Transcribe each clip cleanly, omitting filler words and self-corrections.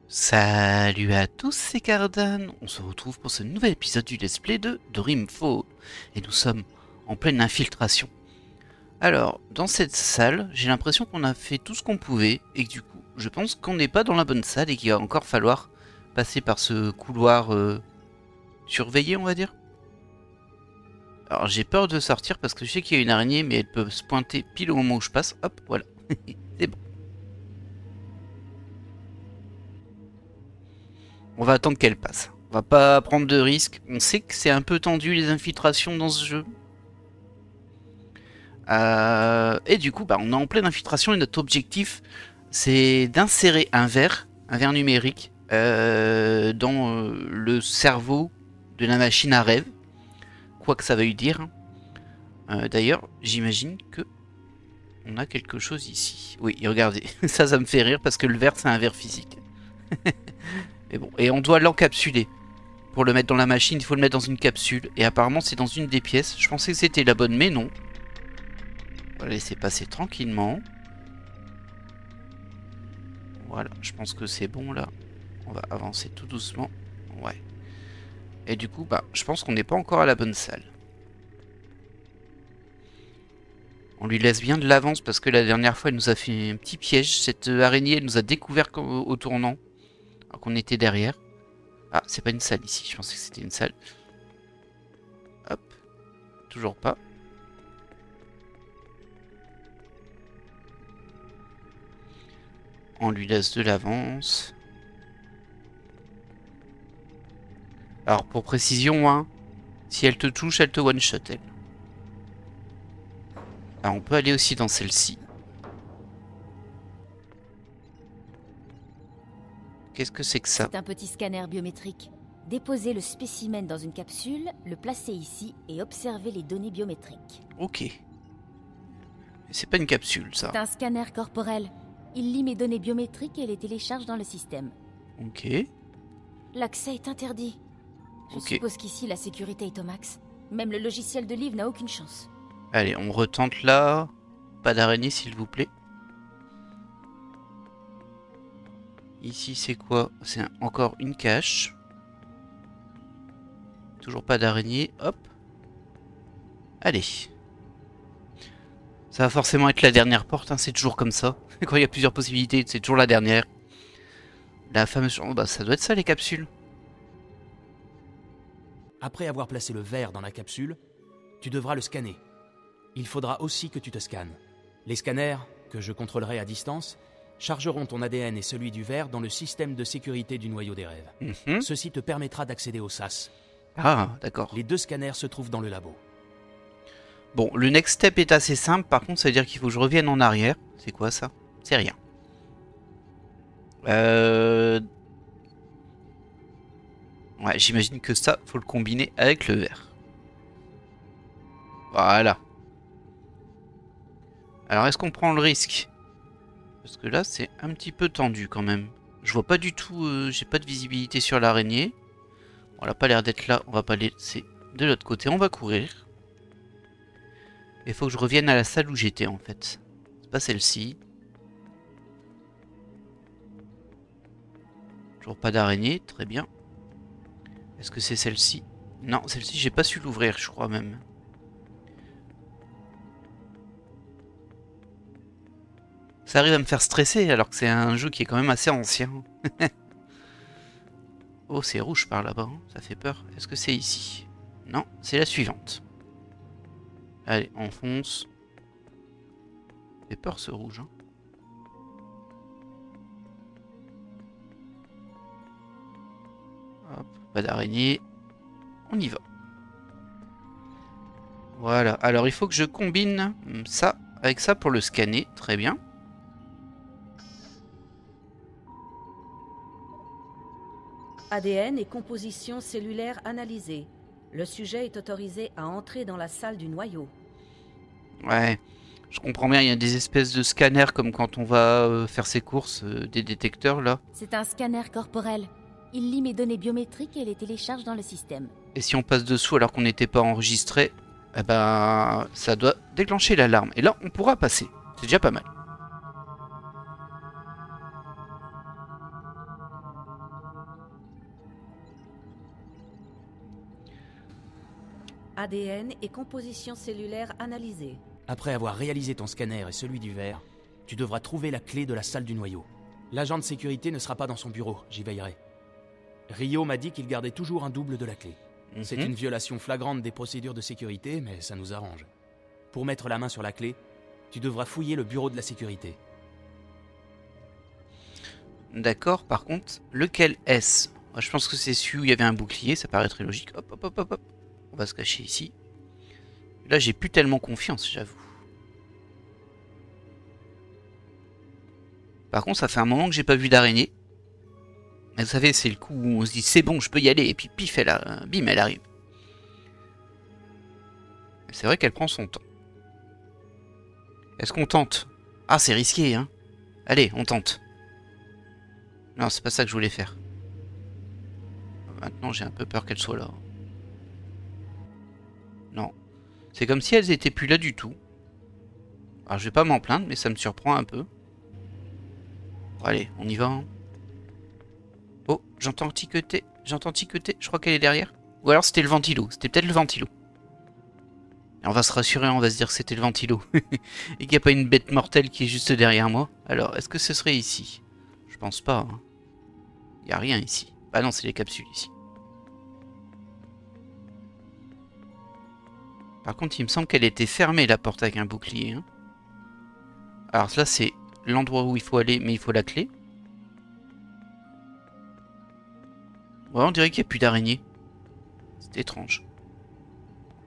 Salut à tous, c'est Cardan. On se retrouve pour ce nouvel épisode du let's play de Dreamfall. Et nous sommes en pleine infiltration. Alors, dans cette salle, j'ai l'impression qu'on a fait tout ce qu'on pouvait. Et que du coup, je pense qu'on n'est pas dans la bonne salle et qu'il va encore falloir passer par ce couloir surveillé, on va dire. Alors, j'ai peur de sortir parce que je sais qu'il y a une araignée, mais elle peut se pointer pile au moment où je passe. Hop, voilà. C'est bon. On va attendre qu'elle passe. On va pas prendre de risques. On sait que c'est un peu tendu les infiltrations dans ce jeu. Et du coup, on est en pleine infiltration et notre objectif, c'est d'insérer un verre numérique, dans le cerveau de la machine à rêve. Quoi que ça veuille dire. D'ailleurs, j'imagine que on a quelque chose ici. Oui, regardez, ça me fait rire parce que le verre, c'est un verre physique. Mais bon, et on doit l'encapsuler. Pour le mettre dans la machine, il faut le mettre dans une capsule. Et apparemment, c'est dans une des pièces. Je pensais que c'était la bonne, mais non. On va la laisser passer tranquillement. Voilà, je pense que c'est bon là. On va avancer tout doucement. Ouais. Et du coup, je pense qu'on n'est pas encore à la bonne salle. On lui laisse bien de l'avance parce que la dernière fois, elle nous a fait un petit piège. Cette araignée, elle nous a découvert au tournant. Alors qu'on était derrière. Ah, c'est pas une salle ici. Je pensais que c'était une salle. Hop. Toujours pas. On lui laisse de l'avance. Alors pour précision, hein, si elle te touche, elle te one-shot, elle. Alors on peut aller aussi dans celle-ci. Qu'est-ce que c'est que ça? C'est un petit scanner biométrique. Déposez le spécimen dans une capsule, le placer ici et observer les données biométriques. Ok. C'est pas une capsule, ça. C'est un scanner corporel. Il lit mes données biométriques et les télécharge dans le système. Ok. L'accès est interdit. Je suppose qu'ici, la sécurité est au max. Même le logiciel de livre n'a aucune chance. Allez, on retente là. Pas d'araignée, s'il vous plaît. Ici, c'est quoi? C'est encore une cache. Toujours pas d'araignée. Hop. Allez. Ça va forcément être la dernière porte, hein, c'est toujours comme ça. Quand il y a plusieurs possibilités, c'est toujours la dernière. La fameuse... Oh, ça doit être ça, les capsules. Après avoir placé le verre dans la capsule, tu devras le scanner. Il faudra aussi que tu te scannes. Les scanners, que je contrôlerai à distance, chargeront ton ADN et celui du verre dans le système de sécurité du noyau des rêves. Ceci te permettra d'accéder au SAS. Ah, d'accord. Les 2 scanners se trouvent dans le labo. Bon, le next step est assez simple. Par contre, ça veut dire qu'il faut que je revienne en arrière. C'est quoi ça? C'est rien. Ouais, j'imagine que ça, faut le combiner avec le verre. Voilà. Alors, est-ce qu'on prend le risque? Parce que là, c'est un petit peu tendu quand même. Je vois pas du tout, j'ai pas de visibilité sur l'araignée. On n'a pas l'air d'être là, on va pas laisser de l'autre côté, on va courir. Il faut que je revienne à la salle où j'étais en fait. C'est pas celle-ci. Toujours pas d'araignée, très bien. Est-ce que c'est celle-ci? Non, celle-ci j'ai pas su l'ouvrir, je crois même. Ça arrive à me faire stresser alors que c'est un jeu qui est quand même assez ancien. Oh, c'est rouge par là-bas, hein. Ça fait peur. Est-ce que c'est ici? Non, c'est la suivante. Allez, on fonce. Ça fait peur ce rouge, hein. Hop, pas d'araignée. On y va. Voilà, alors il faut que je combine ça avec ça pour le scanner. Très bien. ADN et composition cellulaire analysée. Le sujet est autorisé à entrer dans la salle du noyau. Ouais, je comprends bien, il y a des espèces de scanners comme quand on va faire ses courses, des détecteurs là. C'est un scanner corporel. Il lit mes données biométriques et les télécharge dans le système. Et si on passe dessous alors qu'on n'était pas enregistré, eh ben, ça doit déclencher l'alarme. Et là, on pourra passer. C'est déjà pas mal. ADN et composition cellulaire analysée. Après avoir réalisé ton scanner et celui du verre, tu devras trouver la clé de la salle du noyau. L'agent de sécurité ne sera pas dans son bureau, j'y veillerai. Rio m'a dit qu'il gardait toujours un double de la clé. C'est une violation flagrante des procédures de sécurité, mais ça nous arrange. Pour mettre la main sur la clé, tu devras fouiller le bureau de la sécurité. D'accord, par contre, lequel est-ce? Je pense que c'est celui où il y avait un bouclier, ça paraît très logique. Hop, hop, hop, hop, hop. On va se cacher ici. Là, j'ai plus tellement confiance, j'avoue. Par contre, ça fait un moment que j'ai pas vu d'araignée. Vous savez, c'est le coup où on se dit c'est bon, je peux y aller, et puis pif, bim, elle arrive. C'est vrai qu'elle prend son temps. Est-ce qu'on tente? Ah, c'est risqué, hein. Allez, on tente. Non, c'est pas ça que je voulais faire. Maintenant, j'ai un peu peur qu'elle soit là. Non. C'est comme si elles étaient plus là du tout. Alors, je vais pas m'en plaindre, mais ça me surprend un peu. Bon, allez, on y va. Hein. Oh, j'entends tiqueter. J'entends tiqueter. Je crois qu'elle est derrière. Ou alors c'était le ventilo. C'était peut-être le ventilo. Et on va se rassurer, on va se dire que c'était le ventilo. Et qu'il n'y a pas une bête mortelle qui est juste derrière moi. Alors, est-ce que ce serait ici? Je pense pas. Hein. Il n'y a rien ici. Ah non, c'est les capsules ici. Par contre, il me semble qu'elle était fermée, la porte, avec un bouclier. Hein. Alors là, c'est l'endroit où il faut aller, mais il faut la clé. Ouais, on dirait qu'il n'y a plus d'araignée. C'est étrange.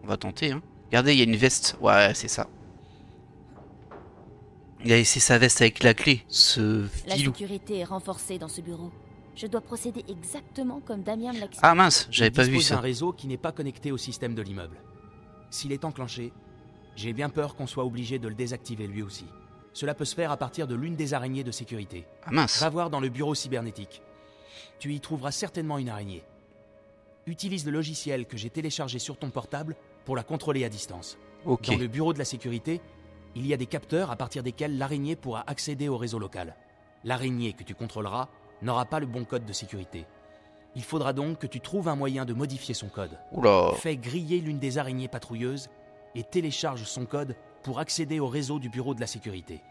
On va tenter, hein. Regardez, il y a une veste. Ouais, c'est ça. Il a laissé sa veste avec la clé, ce filou. La sécurité est renforcée dans ce bureau. Je dois procéder exactement comme Damien me l'a expliqué. Ah mince, j'avais pas vu Il dispose ça. d'un réseau qui n'est pas connecté au système de l'immeuble. S'il est enclenché, j'ai bien peur qu'on soit obligé de le désactiver lui aussi. Cela peut se faire à partir de l'une des araignées de sécurité. Ah mince. Va voir dans le bureau cybernétique. Tu y trouveras certainement une araignée. Utilise le logiciel que j'ai téléchargé sur ton portable pour la contrôler à distance. Ok. Dans le bureau de la sécurité, il y a des capteurs à partir desquels l'araignée pourra accéder au réseau local. L'araignée que tu contrôleras n'aura pas le bon code de sécurité. Il faudra donc que tu trouves un moyen de modifier son code. Oula. Fais griller l'une des araignées patrouilleuses et télécharge son code pour accéder au réseau du bureau de la sécurité.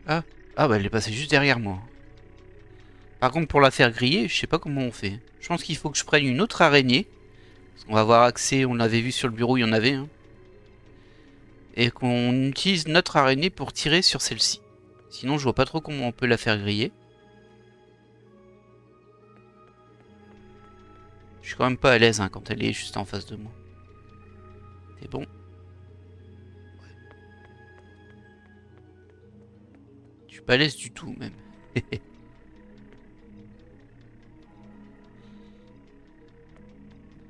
Ah, bah elle est passée juste derrière moi. Par contre, pour la faire griller, je sais pas comment on fait. Je pense qu'il faut que je prenne une autre araignée. Parce qu'on va avoir accès, on l'avait vu sur le bureau, il y en avait. Hein, et qu'on utilise notre araignée pour tirer sur celle-ci. Sinon, je vois pas trop comment on peut la faire griller. Je suis quand même pas à l'aise hein, quand elle est juste en face de moi. C'est bon. Je suis pas à l'aise du tout même.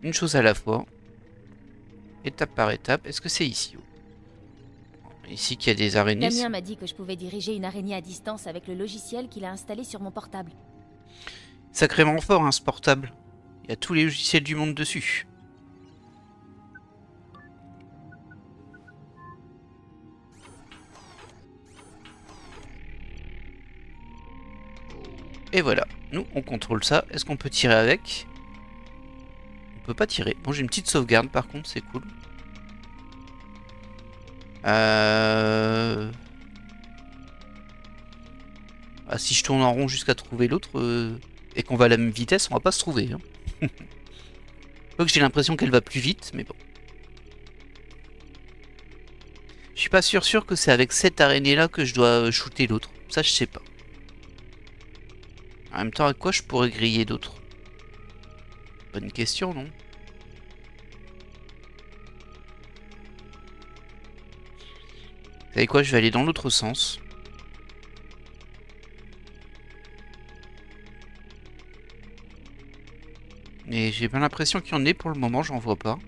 Une chose à la fois. Étape par étape. Est-ce que c'est ici? Ici qu'il y a des araignées. Damien m'a dit que je pouvais diriger une araignée à distance avec le logiciel qu'il a installé sur mon portable. Sacrément fort hein, ce portable. Il y a tous les logiciels du monde dessus. Et voilà, nous on contrôle ça. Est-ce qu'on peut tirer avec? On peut pas tirer. Bon, j'ai une petite sauvegarde par contre, c'est cool. Ah, si je tourne en rond jusqu'à trouver l'autre et qu'on va à la même vitesse, on va pas se trouver. Hein. Donc j'ai l'impression qu'elle va plus vite, mais bon. Je suis pas sûr que c'est avec cette araignée là que je dois shooter l'autre. Ça je sais pas. En même temps, à quoi je pourrais griller d'autres? Bonne question, non? Vous savez quoi? Je vais aller dans l'autre sens. Mais j'ai bien l'impression qu'il y en ait pour le moment, j'en vois pas.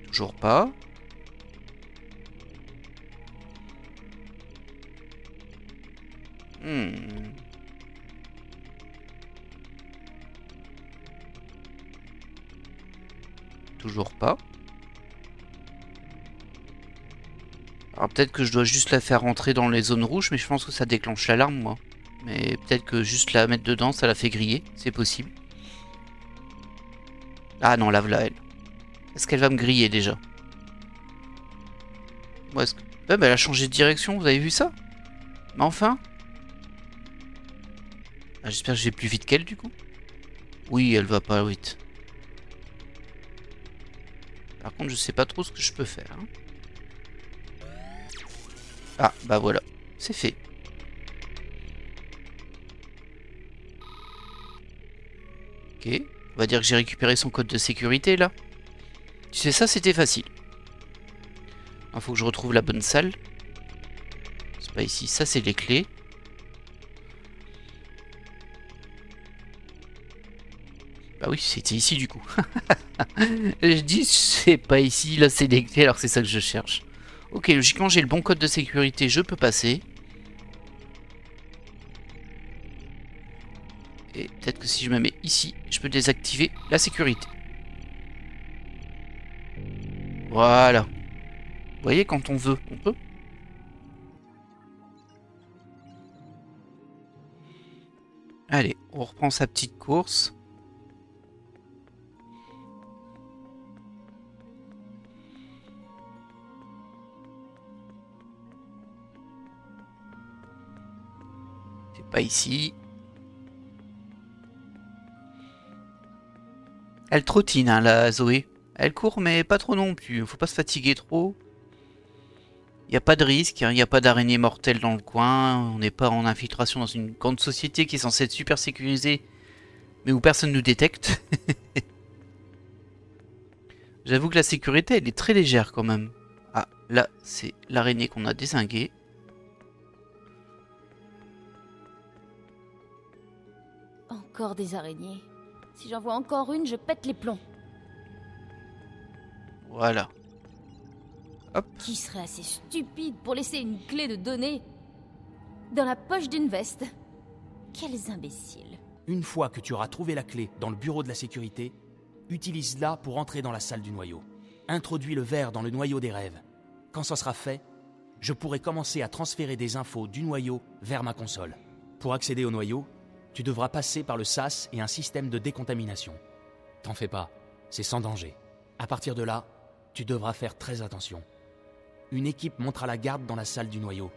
Toujours pas. Toujours pas. Alors peut-être que je dois juste la faire rentrer dans les zones rouges, mais je pense que ça déclenche l'alarme, moi. Mais peut-être que juste la mettre dedans, ça la fait griller. C'est possible. Ah non, là, voilà elle. Est-ce qu'elle va me griller déjà? Ouais, bah, elle a changé de direction, vous avez vu ça? Mais enfin? Ah, j'espère que je vais plus vite qu'elle, du coup. Oui, elle va pas vite. Par contre, je sais pas trop ce que je peux faire. Hein. Ah, bah voilà. C'est fait. Ok. On va dire que j'ai récupéré son code de sécurité, là. Tu sais, ça, c'était facile. Il faut que je retrouve la bonne salle. C'est pas ici. Ça, c'est les clés. Bah oui, c'était ici, du coup. Je dis, c'est pas ici. Là, c'est les clés, alors c'est ça que je cherche. Ok, logiquement, j'ai le bon code de sécurité. Je peux passer. Et peut-être que si je me mets ici, je peux désactiver la sécurité. Voilà. Vous voyez, quand on veut, on peut. Allez, on reprend sa petite course. C'est pas ici. Elle trottine, hein, la Zoé. Elle court, mais pas trop non plus. Faut pas se fatiguer trop. Il n'y a pas de risque, il n'y a pas d'araignée mortelle dans le coin. On n'est pas en infiltration dans une grande société qui est censée être super sécurisée, mais où personne ne nous détecte. J'avoue que la sécurité, elle est très légère quand même. Ah, là, c'est l'araignée qu'on a dézinguée. Encore des araignées. Si j'en vois encore une, je pète les plombs. Voilà. Hop. Qui serait assez stupide pour laisser une clé de données dans la poche d'une veste? Quels imbéciles. Une fois que tu auras trouvé la clé dans le bureau de la sécurité, utilise-la pour entrer dans la salle du noyau. Introduis le verre dans le noyau des rêves. Quand ça sera fait, je pourrai commencer à transférer des infos du noyau vers ma console. Pour accéder au noyau, tu devras passer par le sas et un système de décontamination. T'en fais pas, c'est sans danger. À partir de là, tu devras faire très attention. Une équipe montera la garde dans la salle du noyau.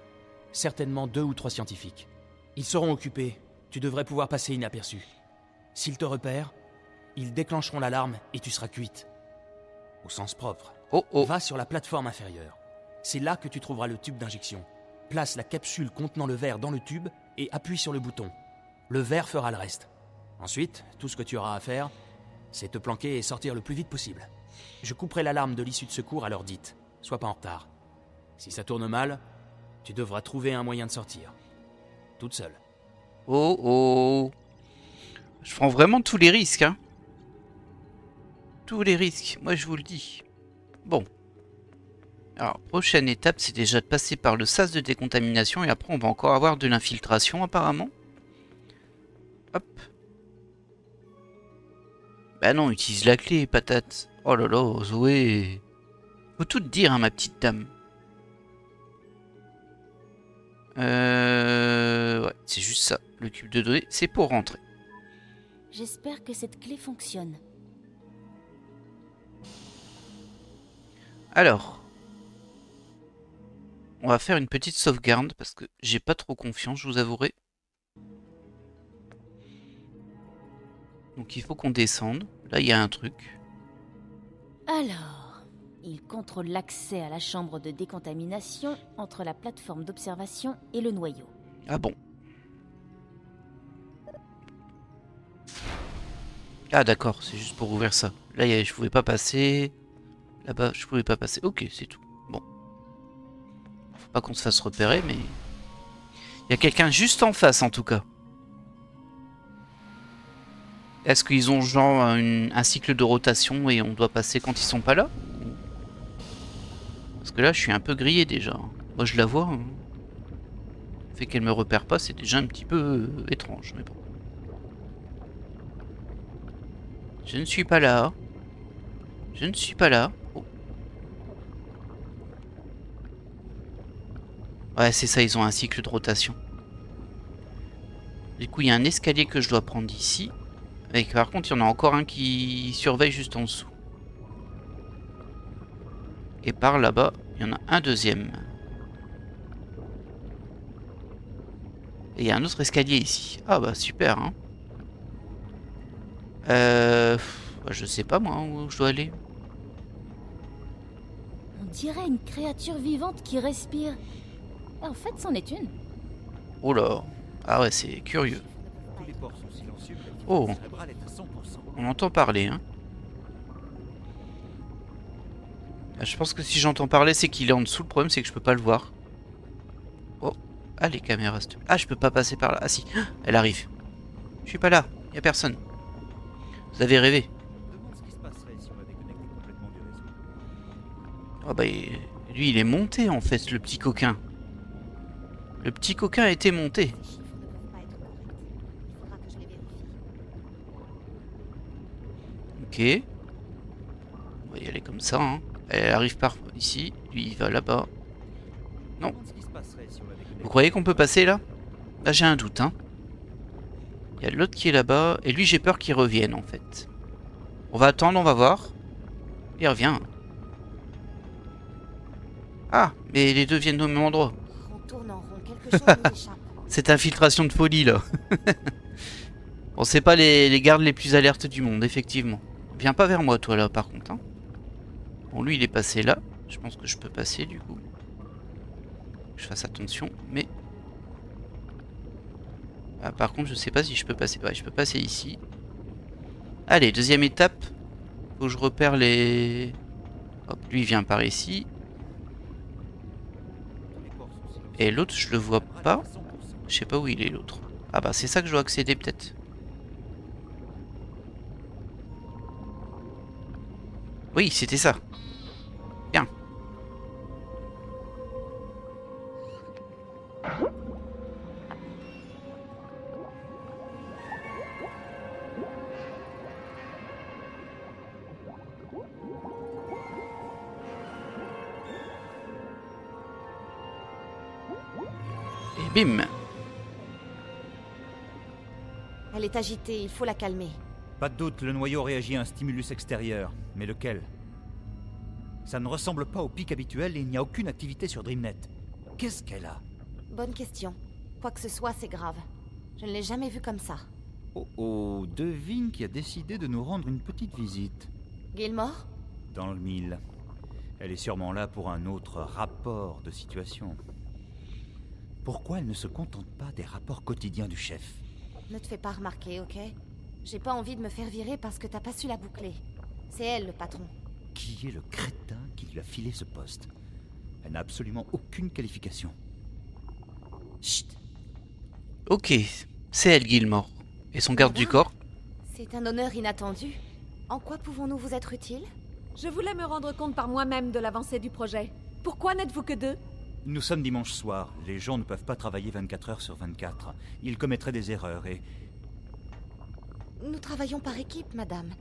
Certainement 2 ou 3 scientifiques. Ils seront occupés, tu devrais pouvoir passer inaperçu. S'ils te repèrent, ils déclencheront l'alarme et tu seras cuite. Au sens propre. Oh oh. Va sur la plateforme inférieure. C'est là que tu trouveras le tube d'injection. Place la capsule contenant le verre dans le tube et appuie sur le bouton. Le verre fera le reste. Ensuite, tout ce que tu auras à faire, c'est te planquer et sortir le plus vite possible. Je couperai l'alarme de l'issue de secours à l'heure dite. Sois pas en retard. Si ça tourne mal, tu devras trouver un moyen de sortir. Toute seule. Oh oh. Je prends vraiment tous les risques, hein. Tous les risques, moi je vous le dis. Bon. Alors, prochaine étape, c'est déjà de passer par le sas de décontamination et après on va encore avoir de l'infiltration apparemment. Hop. Bah non, utilise la clé, patate. Oh là là, Zoé. Faut tout te dire, hein, ma petite dame. Ouais, c'est juste ça. Le cube de données, c'est pour rentrer. J'espère que cette clé fonctionne. Alors. On va faire une petite sauvegarde parce que j'ai pas trop confiance, je vous avouerai. Donc il faut qu'on descende. Là, il y a un truc. Alors, il contrôle l'accès à la chambre de décontamination entre la plateforme d'observation et le noyau. Ah bon. Ah d'accord, c'est juste pour ouvrir ça. Là, je pouvais pas passer. Là-bas, je pouvais pas passer. Ok, c'est tout. Bon. Faut pas qu'on se fasse repérer, mais... Il y a quelqu'un juste en face, en tout cas. Est-ce qu'ils ont genre un cycle de rotation et on doit passer quand ils sont pas là? Parce que là, je suis un peu grillé déjà. Moi, je la vois. Hein. Le fait qu'elle me repère pas, c'est déjà un petit peu étrange, mais bon. Je ne suis pas là. Je ne suis pas là. Oh. Ouais, c'est ça, ils ont un cycle de rotation. Du coup, il y a un escalier que je dois prendre ici. Et par contre, il y en a encore un qui surveille juste en dessous. Et par là-bas, il y en a un deuxième. Et il y a un autre escalier ici. Ah bah super, hein. Je sais pas moi où je dois aller. On dirait une créature vivante qui respire. En fait, c'en est une. Oh là. Ah ouais, c'est curieux. Tous les ports sont silencieux, mais l'activité Oh. cérébrale est à 100%. On entend parler, hein. Ah, je pense que si j'entends parler, c'est qu'il est en dessous. Le problème, c'est que je peux pas le voir. Oh. Ah, les caméras. Ah, je peux pas passer par là. Ah si, elle arrive. Je suis pas là. Y a personne. Vous avez rêvé. Demande ce qui se passerait si on la déconnectait complètement du réseau. Ah bah, lui, il est monté, en fait, le petit coquin. Le petit coquin a été monté. Ces chiffres ne peuvent pas être corrects. Il faudra que je les vérifie. Ok. On va y aller comme ça, hein. Elle arrive par ici. Lui, il va là-bas. Non. Demande ce qui se passerait si on la déconnectait. Vous croyez qu'on peut passer là? Là, j'ai un doute, hein. Il y a l'autre qui est là-bas. Et lui, j'ai peur qu'il revienne, en fait. On va attendre, on va voir. Il revient. Ah, mais les deux viennent au même endroit. On tourne en rond, quelque chose nous échappe. Cette infiltration de folie, là. Bon, c'est pas les gardes les plus alertes du monde, effectivement. Viens pas vers moi, toi, là, par contre, hein. Bon, lui, il est passé là. Je pense que je peux passer, du coup. Je fasse attention, mais... Ah, par contre, je sais pas si je peux passer. Ouais, je peux passer ici. Allez, deuxième étape. Faut que je repère les... Hop, lui, il vient par ici. Tous les ports sont silencieux. Et l'autre, je le vois La pas. cérébrale est à 100%. Je sais pas où il est, l'autre. Ah bah, c'est ça que je dois accéder, peut-être. Oui, c'était ça. Bien. Et bim. Elle est agitée, il faut la calmer. Pas de doute, le noyau réagit à un stimulus extérieur. Mais lequel? Ça ne ressemble pas au pic habituel et il n'y a aucune activité sur DreamNet. Qu'est-ce qu'elle a? Bonne question. Quoi que ce soit, c'est grave. Je ne l'ai jamais vue comme ça. Oh oh, devine qui a décidé de nous rendre une petite visite. Gilmore? Dans le mille. Elle est sûrement là pour un autre rapport de situation. Pourquoi elle ne se contente pas des rapports quotidiens du chef? Ne te fais pas remarquer, ok? J'ai pas envie de me faire virer parce que t'as pas su la boucler. C'est elle, le patron. Qui est le crétin qui lui a filé ce poste? Elle n'a absolument aucune qualification. Chut! Ok, c'est elle, Gilmore. Et son garde du corps. C'est un honneur inattendu. En quoi pouvons-nous vous être utiles? Je voulais me rendre compte par moi-même de l'avancée du projet. Pourquoi n'êtes-vous que deux? Nous sommes dimanche soir. Les gens ne peuvent pas travailler 24 heures sur 24. Ils commettraient des erreurs et... Nous travaillons par équipe, madame.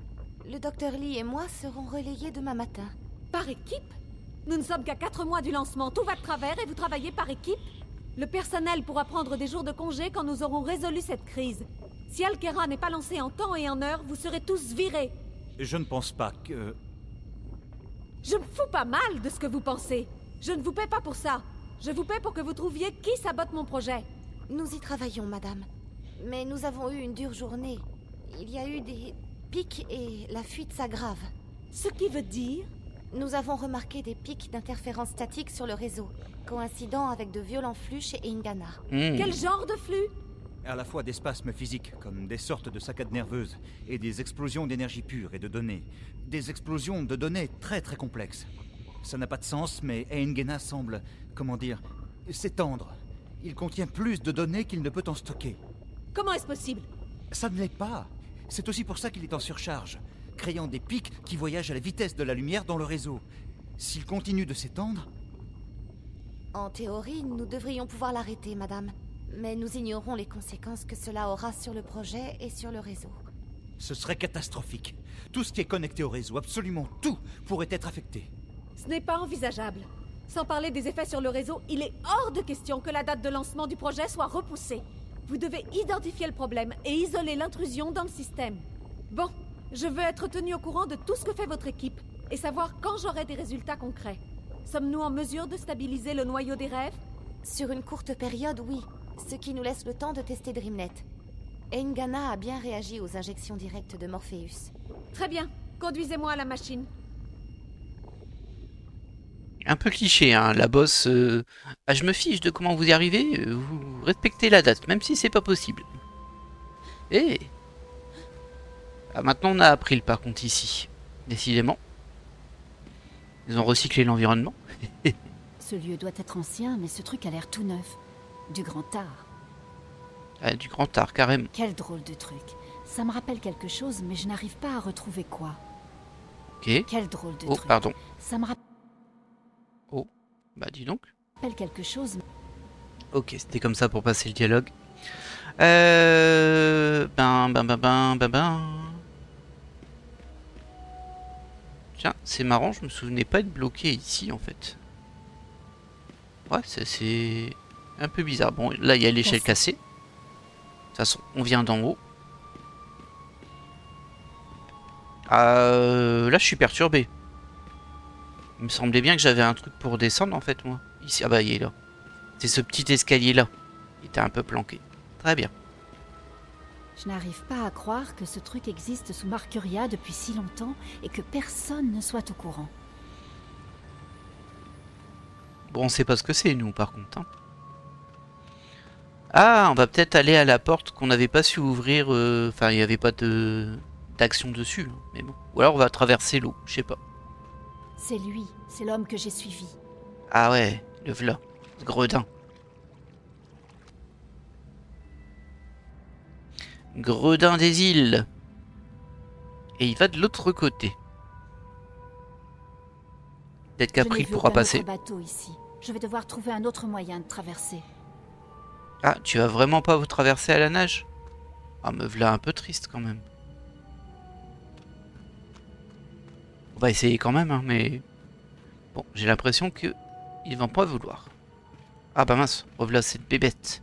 Le docteur Lee et moi serons relayés demain matin. Par équipe? Nous ne sommes qu'à 4 mois du lancement. Tout va de travers et vous travaillez par équipe? Le personnel pourra prendre des jours de congé quand nous aurons résolu cette crise. Si Alkera n'est pas lancé en temps et en heure, vous serez tous virés. Je ne pense pas que... Je me fous pas mal de ce que vous pensez. Je ne vous paie pas pour ça. Je vous paie pour que vous trouviez qui sabote mon projet. Nous y travaillons, madame. Mais nous avons eu une dure journée. Il y a eu des pics et la fuite s'aggrave. Ce qui veut dire... Nous avons remarqué des pics d'interférence statique sur le réseau, coïncidant avec de violents flux chez Ingana. Quel genre de flux? À la fois des spasmes physiques, comme des sortes de saccades nerveuses, et des explosions d'énergie pure et de données. Des explosions de données très très complexes. Ça n'a pas de sens, mais Engena semble, comment dire, s'étendre. Il contient plus de données qu'il ne peut en stocker. Comment est-ce possible? Ça ne l'est pas. C'est aussi pour ça qu'il est en surcharge, créant des pics qui voyagent à la vitesse de la lumière dans le réseau. S'il continue de s'étendre... En théorie, nous devrions pouvoir l'arrêter, madame. Mais nous ignorons les conséquences que cela aura sur le projet et sur le réseau. Ce serait catastrophique. Tout ce qui est connecté au réseau, absolument tout, pourrait être affecté. Ce n'est pas envisageable. Sans parler des effets sur le réseau, il est hors de question que la date de lancement du projet soit repoussée. Vous devez identifier le problème et isoler l'intrusion dans le système. Bon, je veux être tenu au courant de tout ce que fait votre équipe et savoir quand j'aurai des résultats concrets. Sommes-nous en mesure de stabiliser le noyau des rêves? Sur une courte période, oui. Ce qui nous laisse le temps de tester Dreamnet. Engana a bien réagi aux injections directes de Morpheus. Très bien. Conduisez-moi à la machine. Un peu cliché, hein, la boss. Ah, je me fiche de comment vous y arrivez. Vous respectez la date, même si c'est pas possible. Et ah, maintenant on a April par contre ici. Décidément. Ils ont recyclé l'environnement. Ce lieu doit être ancien, mais ce truc a l'air tout neuf. Du grand art. Ah, du grand art, carrément. Quel drôle de truc. Ça me rappelle quelque chose, mais je n'arrive pas à retrouver quoi. Ok. Quel drôle de Oh, truc. pardon. Ça me Oh, bah dis donc. rappelle quelque chose. Ok, c'était comme ça pour passer le dialogue. Ben. Tiens, c'est marrant, je me souvenais pas être bloqué ici en fait. Ouais, c'est un peu bizarre. Bon, là il y a l'échelle cassée. De toute façon, on vient d'en haut. Là, je suis perturbé. Il me semblait bien que j'avais un truc pour descendre en fait, moi. Ici, ah bah il est là. C'est ce petit escalier là. Il était un peu planqué. Très bien. Je n'arrive pas à croire que ce truc existe sous Marcuria depuis si longtemps et que personne ne soit au courant. Bon, on sait pas ce que c'est, nous, par contre. Hein. Ah, on va peut-être aller à la porte qu'on n'avait pas su ouvrir. Enfin, il n'y avait pas d'action dessus. Hein, mais bon. Ou alors on va traverser l'eau, je sais pas. C'est lui, c'est l'homme que j'ai suivi. Ah ouais, le v'là. Ce gredin. Gredin des îles. Et il va de l'autre côté. Peut-être qu'April pourra passer. Bateau ici. Je vais devoir trouver un autre moyen de traverser. Ah, tu vas vraiment pas vous traverser à la nage? Ah, me v'là un peu triste quand même. On va essayer quand même, hein, mais... Bon, j'ai l'impression que ils vont pas vouloir. Ah bah mince, revoilà cette bébête.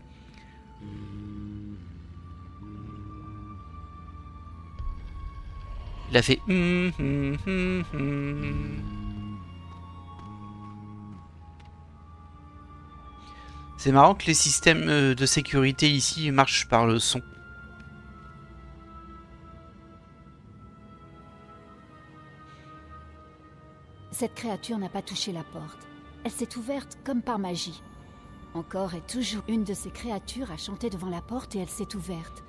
Il a fait... C'est marrant que les systèmes de sécurité ici marchent par le son. Cette créature n'a pas touché la porte. Elle s'est ouverte comme par magie. Encore et toujours, une de ces créatures a chanté devant la porte et elle s'est ouverte.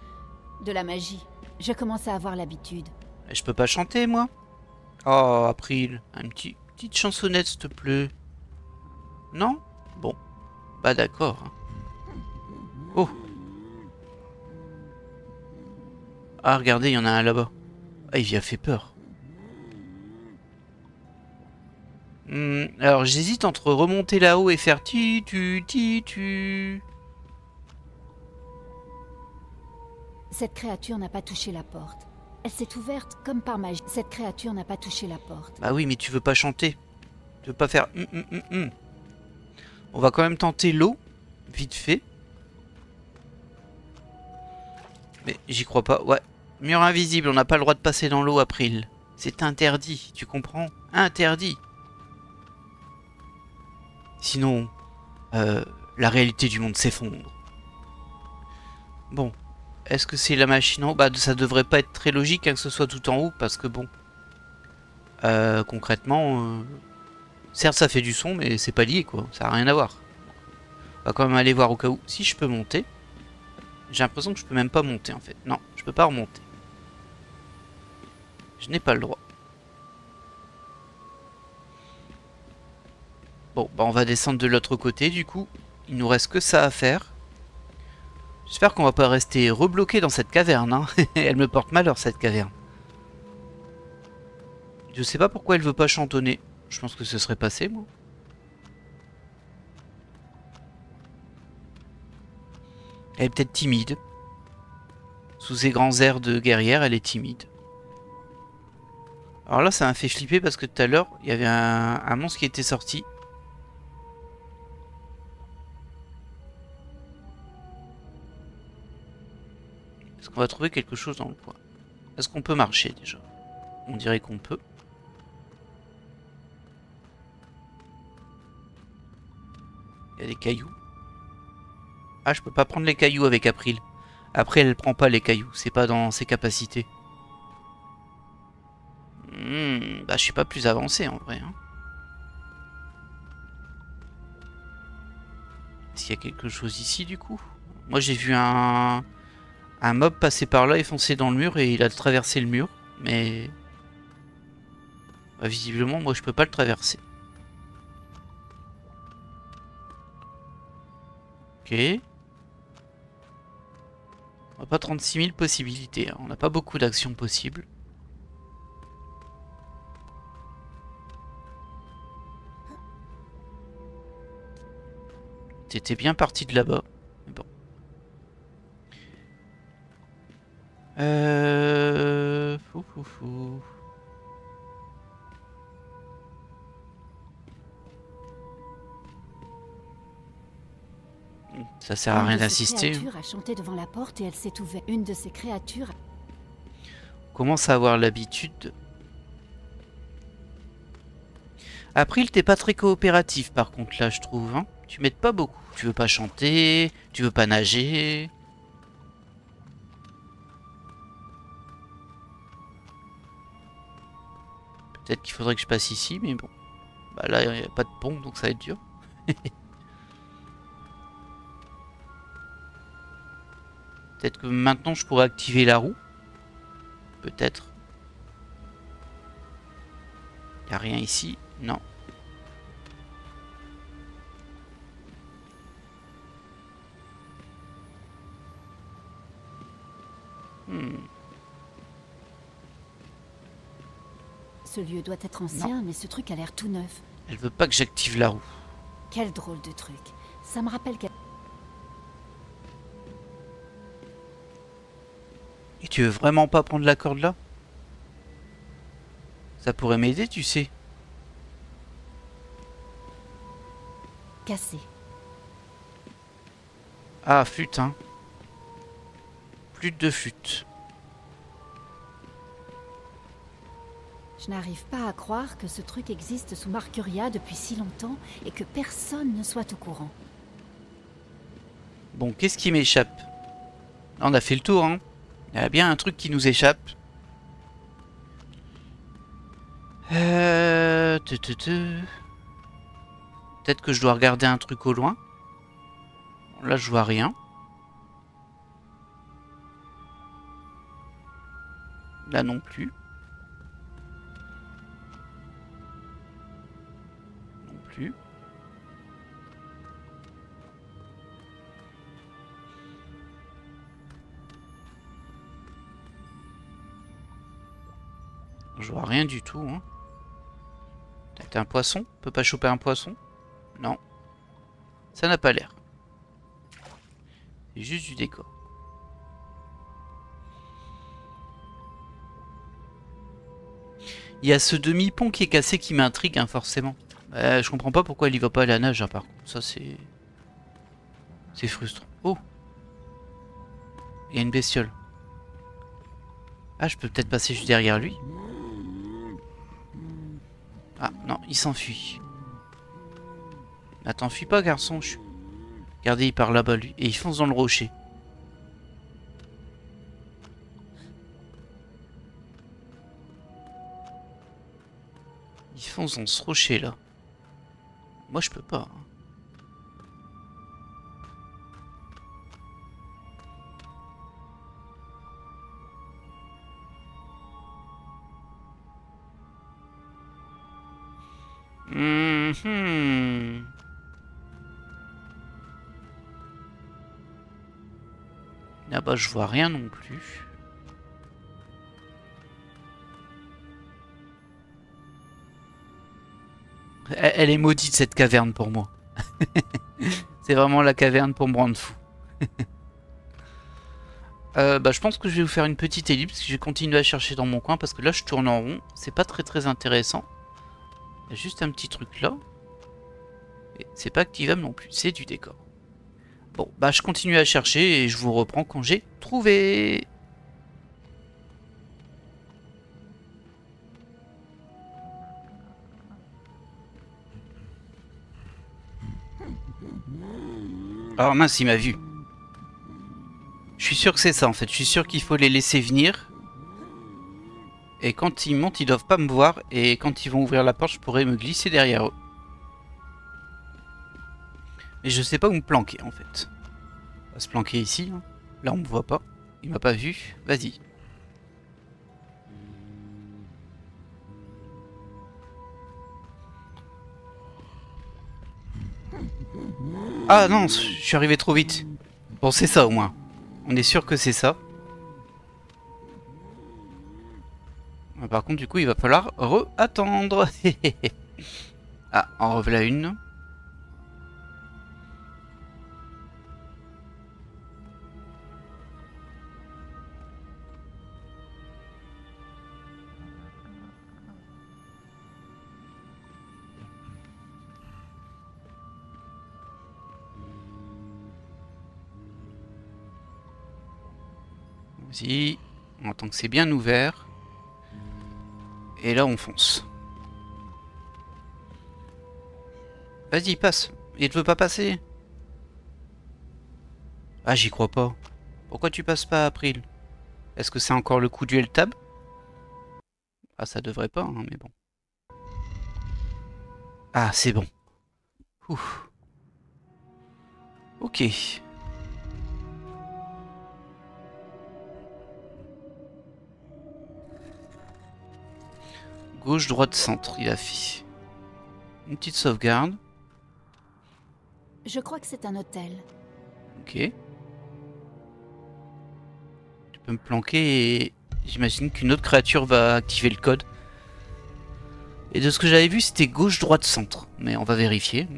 De la magie. Je commence à avoir l'habitude. Je peux pas chanter, moi? Oh, April, petite chansonnette, s'il te plaît. Non? Bon. Bah d'accord. Oh. Ah, regardez, il y en a un là-bas. Ah, il y a fait peur. Alors, j'hésite entre remonter là-haut et faire tu. Cette créature n'a pas touché la porte. Elle s'est ouverte comme par magie. Cette créature n'a pas touché la porte. Bah oui, mais tu veux pas chanter. Tu veux pas faire On va quand même tenter l'eau, vite fait. Mais j'y crois pas. Ouais. Mur invisible, on n'a pas le droit de passer dans l'eau, April. C'est interdit, tu comprends? Interdit. Sinon, la réalité du monde s'effondre. Bon. Est-ce que c'est la machine en haut? Bah, ça devrait pas être très logique hein, que ce soit tout en haut, parce que bon... concrètement... certes, ça fait du son, mais c'est pas lié, quoi. Ça n'a rien à voir. On va quand même aller voir au cas où. Si je peux monter... J'ai l'impression que je peux même pas monter, en fait. Non, je peux pas remonter. Je n'ai pas le droit. Bon, bah on va descendre de l'autre côté, du coup. Il nous reste que ça à faire. J'espère qu'on va pas rester rebloqué dans cette caverne. Hein. Elle me porte malheur, cette caverne. Je sais pas pourquoi elle veut pas chantonner. Je pense que ce serait passé, moi. Elle est peut-être timide. Sous ses grands airs de guerrière, elle est timide. Alors là, ça m'a fait flipper parce que tout à l'heure, il y avait un monstre qui était sorti. On va trouver quelque chose dans le coin. Est-ce qu'on peut marcher déjà? On dirait qu'on peut. Il y a des cailloux. Ah, je peux pas prendre les cailloux avec April. Après, elle prend pas les cailloux. C'est pas dans ses capacités. Bah, je suis pas plus avancé en vrai. Hein. Est-ce qu'il y a quelque chose ici du coup? Moi, j'ai vu un mob passer par là et foncer dans le mur et il a traversé le mur. Mais bah, visiblement, moi, je peux pas le traverser. Ok. On n'a pas 36 000 possibilités. Hein. On n'a pas beaucoup d'actions possibles. T'étais bien parti de là-bas. Mais bon. Fou. Ça sert à rien d'insister. Une de ces créatures a chanté devant la porte et elle s'est ouverte. Une de ces créatures... On commence à avoir l'habitude. April, t'es pas très coopératif par contre là, je trouve. Hein. Tu m'aides pas beaucoup. Tu veux pas chanter, tu veux pas nager. Peut-être qu'il faudrait que je passe ici, mais bon. Bah là, il n'y a pas de pont, donc ça va être dur. Peut-être que maintenant je pourrais activer la roue. Peut-être. Il n'y a rien ici. Non. Ce lieu doit être ancien, mais ce truc a l'air tout neuf. Elle veut pas que j'active la roue. Quel drôle de truc. Ça me rappelle qu'elle... Et tu veux vraiment pas prendre la corde là? Ça pourrait m'aider, tu sais. Cassé. Ah, flûte, hein. Flûte de flûte. Je n'arrive pas à croire que ce truc existe sous Marcuria depuis si longtemps et que personne ne soit au courant. Bon, qu'est-ce qui m'échappe? On a fait le tour, hein. Il y a bien un truc qui nous échappe. Peut-être que je dois regarder un truc au loin. Là, je vois rien. Là non plus. Non plus. Je vois rien du tout. Hein. T'as un poisson? On peut pas choper un poisson? Non. Ça n'a pas l'air. C'est juste du décor. Il y a ce demi-pont qui est cassé qui m'intrigue, hein, forcément. Je comprends pas pourquoi il y va pas à la nage, hein, par contre. Ça, c'est... C'est frustrant. Oh! Il y a une bestiole. Ah, je peux peut-être passer juste derrière lui. Ah, non, il s'enfuit. Ah, t'enfuis pas, garçon. Regardez, il part là-bas, lui. Et il fonce dans le rocher. Il fonce dans ce rocher-là. Moi, je peux pas. Hein. Ah bah je vois rien non plus. Elle est maudite cette caverne pour moi. C'est vraiment la caverne pour me rendre fou. Bah je pense que je vais vous faire une petite ellipse. Je vais continuer à chercher dans mon coin parce que là je tourne en rond. C'est pas très intéressant. Il y a juste un petit truc là. Et c'est pas activable non plus, c'est du décor. Bon, bah je continue à chercher et je vous reprends quand j'ai trouvé. Oh mince, il m'a vu. Je suis sûr que c'est ça en fait. Je suis sûr qu'il faut les laisser venir. Et quand ils montent, ils doivent pas me voir. Et quand ils vont ouvrir la porte, je pourrais me glisser derrière eux. Mais je sais pas où me planquer en fait. On va se planquer ici. Hein. Là, on me voit pas. Il m'a pas vu. Vas-y. Ah non, je suis arrivé trop vite. Bon, c'est ça au moins. On est sûr que c'est ça. Par contre, du coup, il va falloir attendre. Ah, en revoilà une. Vas-y, on attend que c'est bien ouvert. Et là, on fonce. Vas-y, passe. Il te veut pas passer. Ah, j'y crois pas. Pourquoi tu passes pas, April? Est-ce que c'est encore le coup du L-Tab? Ah, ça devrait pas, hein, mais bon. Ah, c'est bon. Ouf. Ok. Gauche, droite, centre, il a fait. Une petite sauvegarde. Je crois que c'est un hôtel. Ok. Tu peux me planquer et j'imagine qu'une autre créature va activer le code. Et de ce que j'avais vu, c'était gauche, droite, centre. Mais on va vérifier.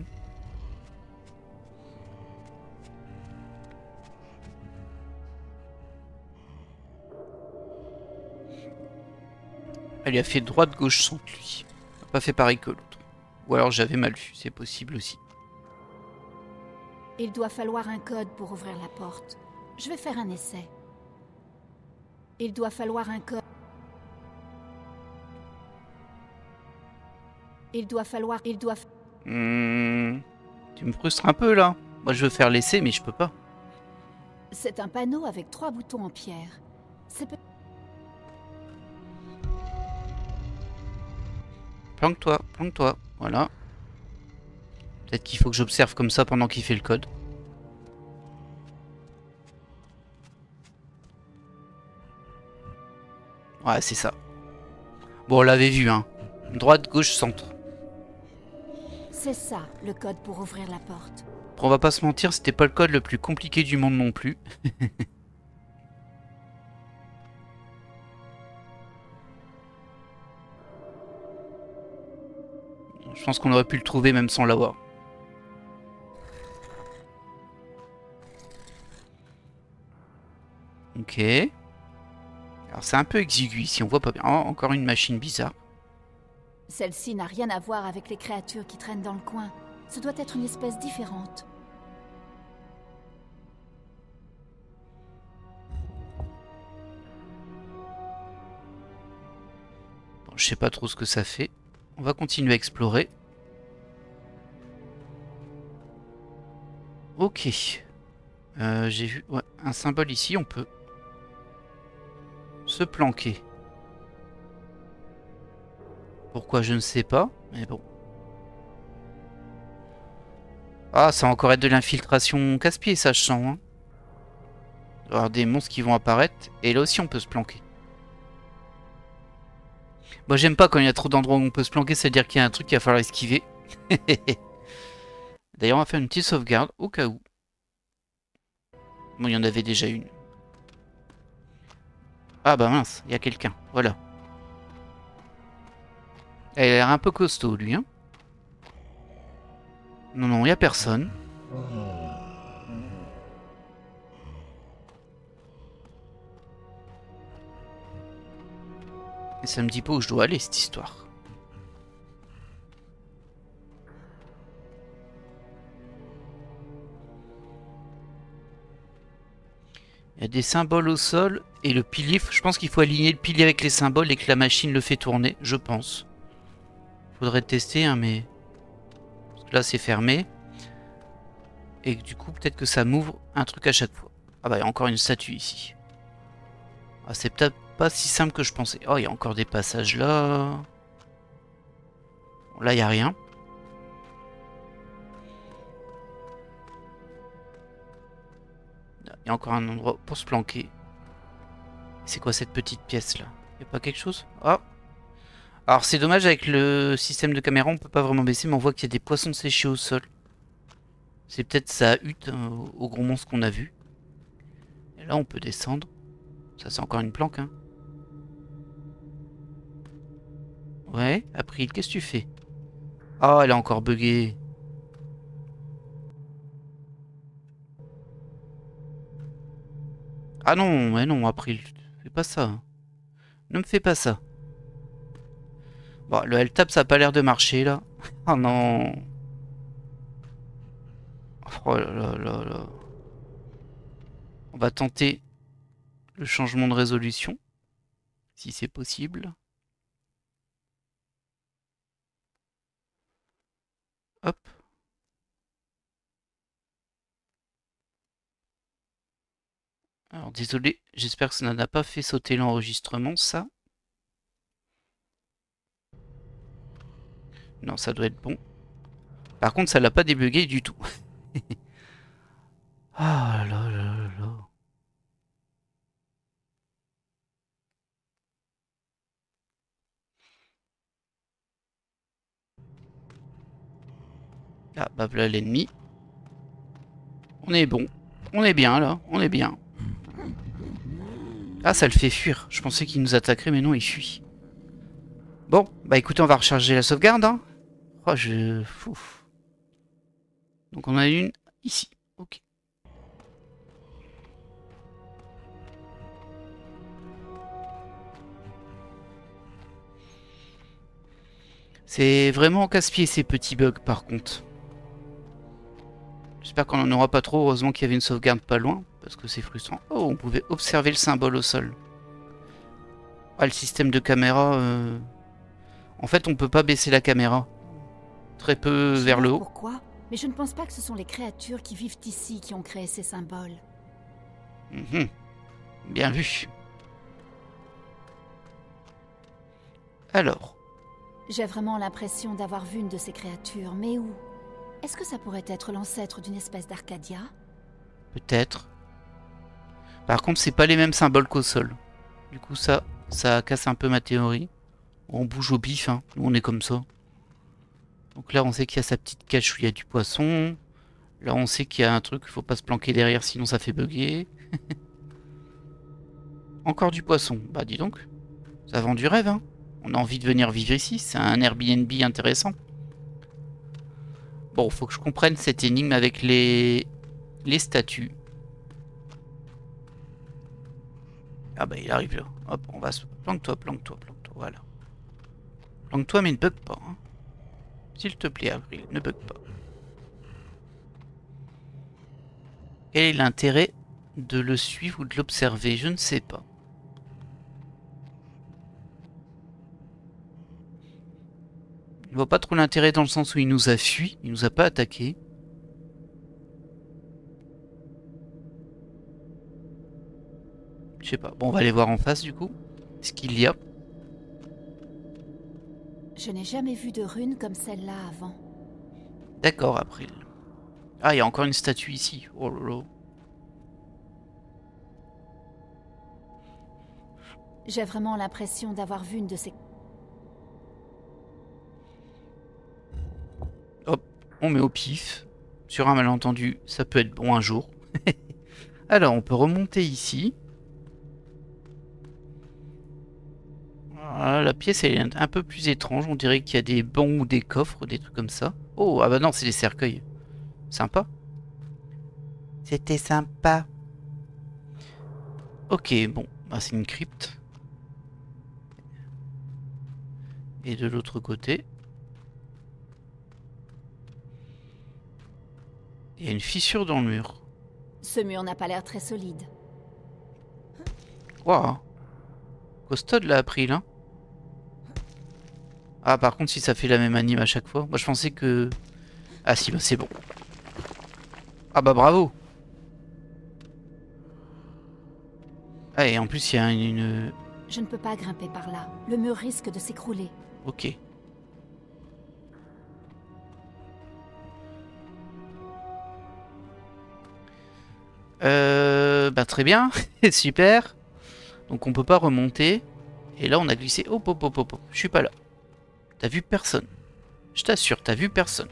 Elle lui a fait droite, gauche, centre, lui. Il n'a pas fait pareil que l'autre. Ou alors j'avais mal vu, c'est possible aussi. Il doit falloir un code pour ouvrir la porte. Je vais faire un essai. Il doit falloir un code. Il doit falloir... Tu me frustres un peu là. Moi je veux faire l'essai mais je peux pas. C'est un panneau avec 3 boutons en pierre. C'est... Planque-toi, voilà. Peut-être qu'il faut que j'observe comme ça pendant qu'il fait le code. Ouais, c'est ça. Bon, on l'avait vu, hein. Droite, gauche, centre. C'est ça, le code pour ouvrir la porte. On va pas se mentir, c'était pas le code le plus compliqué du monde non plus. Je pense qu'on aurait pu le trouver même sans l'avoir. Ok. Alors c'est un peu exigu ici, on voit pas bien. Oh, encore une machine bizarre. Celle-ci n'a rien à voir avec les créatures qui traînent dans le coin. Ce doit être une espèce différente. Bon, je sais pas trop ce que ça fait. On va continuer à explorer. Ok. J'ai vu un symbole ici, on peut se planquer. Pourquoi, je ne sais pas, mais bon. Ah, ça va encore être de l'infiltration casse-pied, ça, je sens. Hein. Il va y avoir des monstres qui vont apparaître, et là aussi on peut se planquer. Moi, j'aime pas quand il y a trop d'endroits où on peut se planquer, c'est-à-dire qu'il y a un truc qu'il va falloir esquiver. D'ailleurs, on va faire une petite sauvegarde, au cas où. Bon, il y en avait déjà une. Ah bah mince, il y a quelqu'un, voilà. Il a l'air un peu costaud, lui, hein. Non, non, il n'y a personne. Et ça me dit pas où je dois aller, cette histoire. Il y a des symboles au sol et le pilier. Je pense qu'il faut aligner le pilier avec les symboles et que la machine le fait tourner, je pense. Faudrait tester, hein, mais... Parce que là, c'est fermé. Et du coup, peut-être que ça m'ouvre un truc à chaque fois. Ah bah, il y a encore une statue ici. Ah, c'est peut-être pas si simple que je pensais. Oh, il y a encore des passages là. Bon, là, il n'y a rien. Il y a encore un endroit pour se planquer. C'est quoi cette petite pièce là? Il n'y a pas quelque chose? Ah! Alors c'est dommage, avec le système de caméra on peut pas vraiment baisser, mais on voit qu'il y a des poissons séchés au sol. C'est peut-être sa hutte au gros monstre qu'on a vu. Et là on peut descendre. Ça c'est encore une planque hein. Ouais, April, qu'est-ce que tu fais? Ah, elle a encore bugué. Ah non, mais non, April, fais pas ça. Ne me fais pas ça. Bon, le L-Tap, ça a pas l'air de marcher, là. Oh non. Oh là là là là. On va tenter le changement de résolution. Si c'est possible. Hop. Alors, désolé, j'espère que ça n'a pas fait sauter l'enregistrement, ça. Non, ça doit être bon. Par contre, ça l'a pas débugué du tout. Ah là là là là. Ah, bah voilà l'ennemi. On est bon. On est bien, là. On est bien. Ah, ça le fait fuir. Je pensais qu'il nous attaquerait, mais non, il fuit. Bon, bah écoutez, on va recharger la sauvegarde, hein. Oh, Fouf. Donc on a une ici. Ok. C'est vraiment casse-pied ces petits bugs par contre. J'espère qu'on n'en aura pas trop. Heureusement qu'il y avait une sauvegarde pas loin. Parce que c'est frustrant. Oh, on pouvait observer le symbole au sol. Ah, le système de caméra... En fait, on peut pas baisser la caméra. Très peu vers le haut. Pourquoi? Mais je ne pense pas que ce sont les créatures qui vivent ici qui ont créé ces symboles. Bien vu. Alors. J'ai vraiment l'impression d'avoir vu une de ces créatures, mais où? Est-ce que ça pourrait être l'ancêtre d'une espèce d'Arcadia? Peut-être. Par contre, c'est pas les mêmes symboles qu'au sol. Du coup, ça casse un peu ma théorie. On bouge au bif, hein. Nous, on est comme ça. Donc là, on sait qu'il y a sa petite cache où il y a du poisson. Là, on sait qu'il y a un truc, il faut pas se planquer derrière, sinon ça fait bugger. Encore du poisson. Bah, dis donc. Ça vend du rêve, hein. On a envie de venir vivre ici. C'est un Airbnb intéressant. Bon, faut que je comprenne cette énigme avec les statues. Ah bah, il arrive là. Hop, on va se... Planque-toi, planque-toi, planque-toi. Voilà. Planque-toi, mais ne bug pas. Hein. S'il te plaît, Avril, ne bug pas. Quel est l'intérêt de le suivre ou de l'observer? Je ne sais pas. Je vois pas trop l'intérêt dans le sens où il nous a fui, il nous a pas attaqué. Je sais pas. Bon, on va aller voir en face du coup. Ce qu'il y a. Je n'ai jamais vu de rune comme celle-là avant. D'accord, April. Ah, il y a encore une statue ici. Oh lolo. J'ai vraiment l'impression d'avoir vu une de ces... Hop, on met au pif. Sur un malentendu, ça peut être bon un jour. Alors, on peut remonter ici. Voilà, la pièce elle est un peu plus étrange. On dirait qu'il y a des bancs ou des coffres, des trucs comme ça. Oh, ah bah non, c'est des cercueils. Sympa. C'était sympa. Ok, bon, bah, c'est une crypte. Et de l'autre côté, il y a une fissure dans le mur. Ce mur n'a pas l'air très solide. Waouh. Costaud l'a appris là. Ah, par contre, si ça fait la même anime à chaque fois. Moi, je pensais que... Ah si, bah c'est bon. Ah bah bravo. Ah, et en plus il y a une... Je ne peux pas grimper par là. Le mur risque de s'écrouler. Ok. Bah très bien. Super. Donc on peut pas remonter. Et là on a glissé. Hop hop hop hop hop. Je suis pas là. T'as vu personne. Je t'assure, t'as vu personne.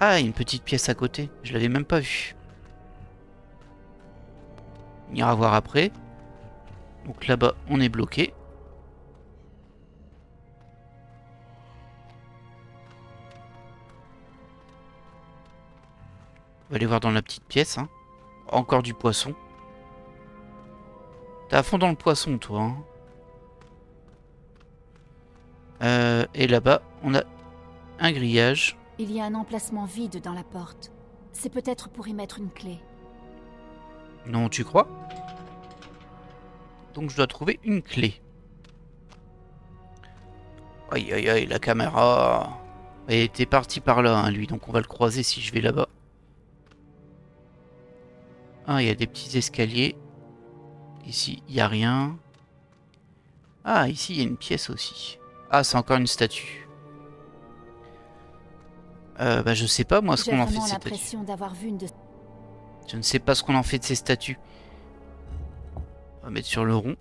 Ah, une petite pièce à côté. Je l'avais même pas vue. On ira voir après. Donc là-bas, on est bloqué. On va aller voir dans la petite pièce. Hein. Encore du poisson. T'es à fond dans le poisson, toi. Hein. Et là-bas, on a un grillage. Il y a un emplacement vide dans la porte. C'est peut-être pour y mettre une clé. Non, tu crois? Donc je dois trouver une clé. Aïe aïe aïe, la caméra. Il était parti par là, hein, lui, donc on va le croiser si je vais là-bas. Ah, il y a des petits escaliers. Ici, il n'y a rien. Ah, ici, il y a une pièce aussi. Ah, c'est encore une statue. Bah, je sais pas, moi, ce qu'on en fait de ces statues. L'impression d'avoir vu une de... Je ne sais pas ce qu'on en fait de ces statues. On va mettre sur le rond.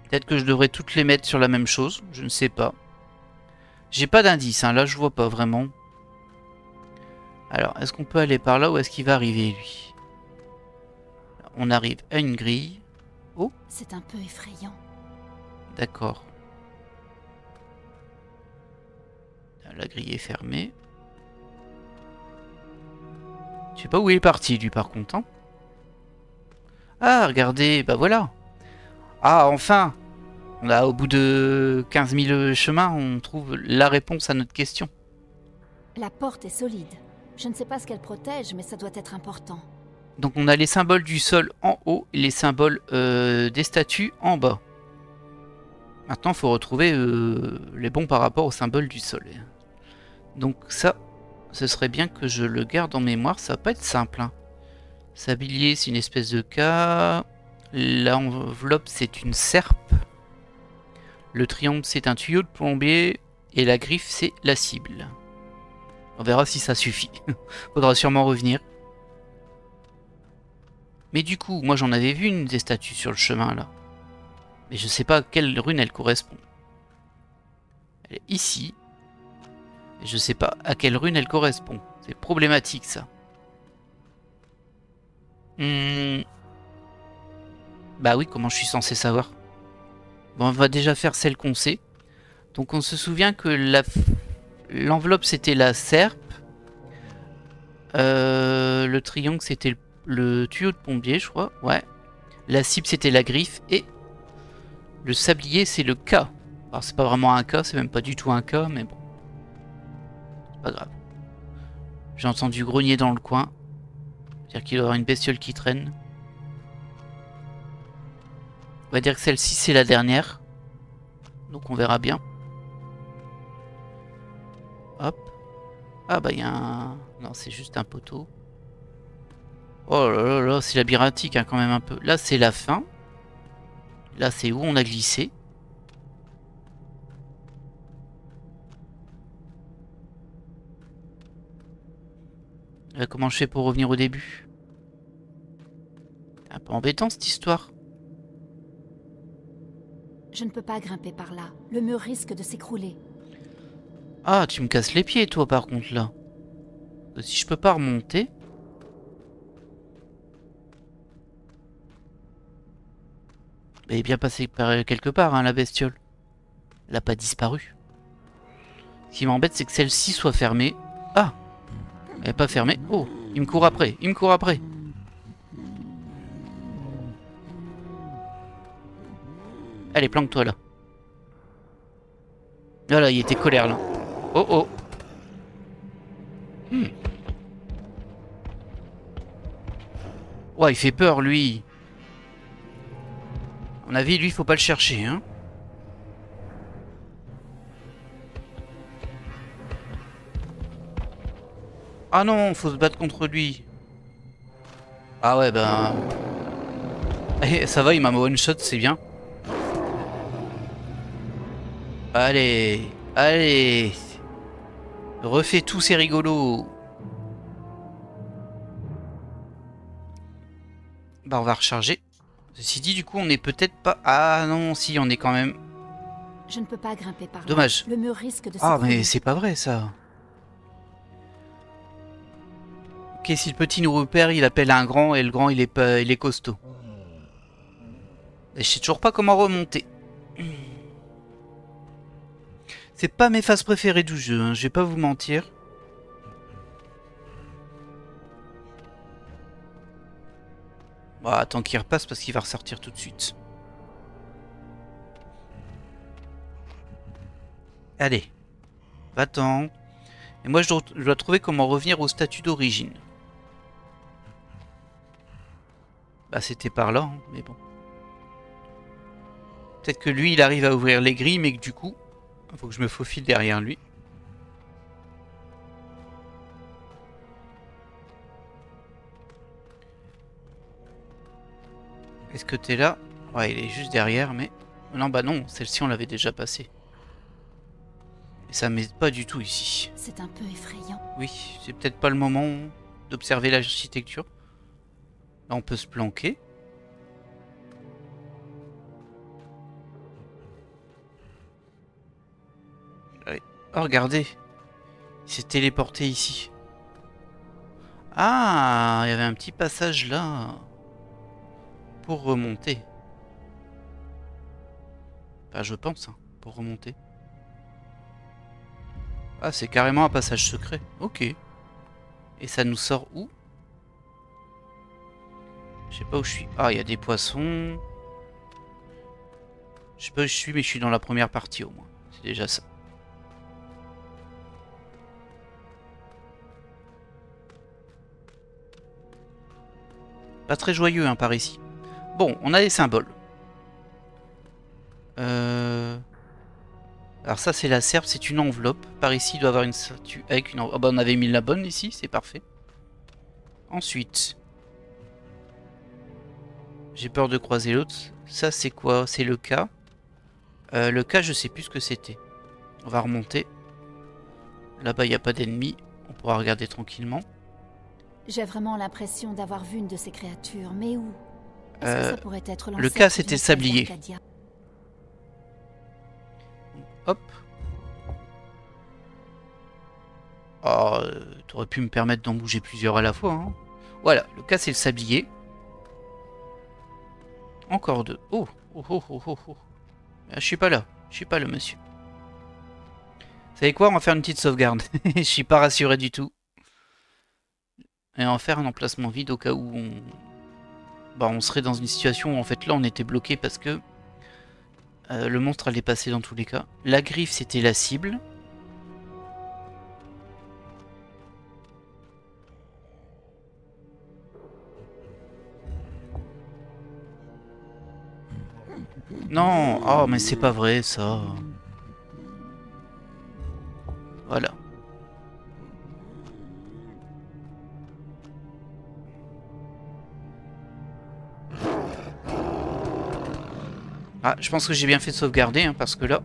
Peut-être que je devrais toutes les mettre sur la même chose. Je ne sais pas. J'ai pas d'indice, hein. Là je vois pas vraiment. Alors, est-ce qu'on peut aller par là ou est-ce qu'il va arriver lui? On arrive à une grille. Oh, c'est un peu effrayant. D'accord. La grille est fermée. Je sais pas où il est parti lui par contre. Hein. Ah, regardez, bah voilà. Ah, enfin. On a, au bout de 15 000 chemins, on trouve la réponse à notre question. La porte est solide. Je ne sais pas ce qu'elle protège, mais ça doit être important. Donc on a les symboles du sol en haut et les symboles des statues en bas. Maintenant, il faut retrouver les bons par rapport aux symboles du sol. Donc ça, ce serait bien que je le garde en mémoire. Ça va pas être simple. Hein. Sablier, c'est une espèce de cas. L'enveloppe, c'est une serpe. Le triangle, c'est un tuyau de plombier. Et la griffe, c'est la cible. On verra si ça suffit. Faudra sûrement revenir. Mais du coup, moi j'en avais vu une des statues sur le chemin là. Mais je sais pas à quelle rune elle correspond. Elle est ici. Et je sais pas à quelle rune elle correspond. C'est problématique ça. Bah oui, comment je suis censé savoir? Bon, on va déjà faire celle qu'on sait. Donc on se souvient que l'enveloppe c'était la serpe. Le triangle c'était le tuyau de plombier, je crois. Ouais. La cible c'était la griffe. Et le sablier c'est le K. Alors c'est pas vraiment un K, c'est même pas du tout un K, mais bon. C'est pas grave. J'ai entendu grogner dans le coin. C'est-à-dire qu'il doit y avoir une bestiole qui traîne. On va dire que celle-ci c'est la dernière. Donc on verra bien. Hop. Ah bah il y a un... Non, c'est juste un poteau. Oh là là là, c'est labyrinthique hein, quand même un peu. Là c'est la fin. Là c'est où on a glissé. Comment je fais pour revenir au début? C'est un peu embêtant cette histoire. Je ne peux pas grimper par là. Le mur risque de s'écrouler. Ah, tu me casses les pieds toi par contre là. Si je peux pas remonter... Elle est bien passée par quelque part hein, la bestiole. Elle n'a pas disparu. Ce qui m'embête c'est que celle-ci soit fermée. Ah! Elle n'est pas fermée. Oh! Il me court après. Il me court après. Allez, planque-toi là. Voilà, il était colère là. Oh oh. Ouais, il fait peur lui. À mon avis, lui, faut pas le chercher, hein. Ah non, faut se battre contre lui. Ah ouais, ben... Eh, ça va, il m'a one-shot, c'est bien. Allez, allez. Refais tout, c'est rigolo. Bah on va recharger. Ceci dit, du coup, on n'est peut-être pas... Ah non, si, on est quand même... Je ne peux pas grimper par là. Dommage. Le mur risque de Ah, s'écrouler. mais c'est pas vrai, ça. Ok, si le petit nous repère, il appelle un grand, et le grand, il est costaud. Et je sais toujours pas comment remonter. C'est pas mes phases préférées du jeu, hein, je vais pas vous mentir. Bon, attends qu'il repasse parce qu'il va ressortir tout de suite. Allez, va-t'en. Et moi, je dois trouver comment revenir au statut d'origine. Bah, c'était par là, hein, mais bon. Peut-être que lui, il arrive à ouvrir les grilles, mais que du coup, il faut que je me faufile derrière lui. Est-ce que t'es là? Ouais, il est juste derrière, mais... Non, bah non, celle-ci, on l'avait déjà passée. Et ça m'aide pas du tout ici. C'est un peu effrayant. Oui, c'est peut-être pas le moment d'observer l'architecture. Là, on peut se planquer. Allez. Oh, regardez. Il s'est téléporté ici. Ah, il y avait un petit passage là. Pour remonter. Enfin, je pense, hein, pour remonter. Ah, c'est carrément un passage secret. Ok. Et ça nous sort où? Je sais pas où je suis. Ah, il y a des poissons. Je sais pas où je suis, mais je suis dans la première partie au moins. C'est déjà ça. Pas très joyeux, hein, par ici. Bon, on a des symboles. Alors ça, c'est la serpe, c'est une enveloppe. Par ici, il doit y avoir une statue avec une enveloppe. Oh, bah, on avait mis la bonne ici, c'est parfait. Ensuite... J'ai peur de croiser l'autre. Ça, c'est quoi? C'est le cas. Le cas, je sais plus ce que c'était. On va remonter. Là-bas, il n'y a pas d'ennemis. On pourra regarder tranquillement. J'ai vraiment l'impression d'avoir vu une de ces créatures, mais où? Est-ce que ça pourrait être le cas, c'était le sablier. Hop. Oh, t'aurais pu me permettre d'en bouger plusieurs à la fois. Hein. Voilà, le cas, c'est le sablier. Encore deux. Oh, oh, oh, oh, oh, oh. Ah, je suis pas là. Je suis pas le monsieur. Vous savez quoi? On va faire une petite sauvegarde. Je suis pas rassuré du tout. Et on va faire un emplacement vide au cas où on serait dans une situation où en fait là on était bloqué parce que le monstre allait passer dans tous les cas. La griffe c'était la cible. Non, oh mais c'est pas vrai ça. Voilà. Ah, je pense que j'ai bien fait de sauvegarder, hein, parce que là,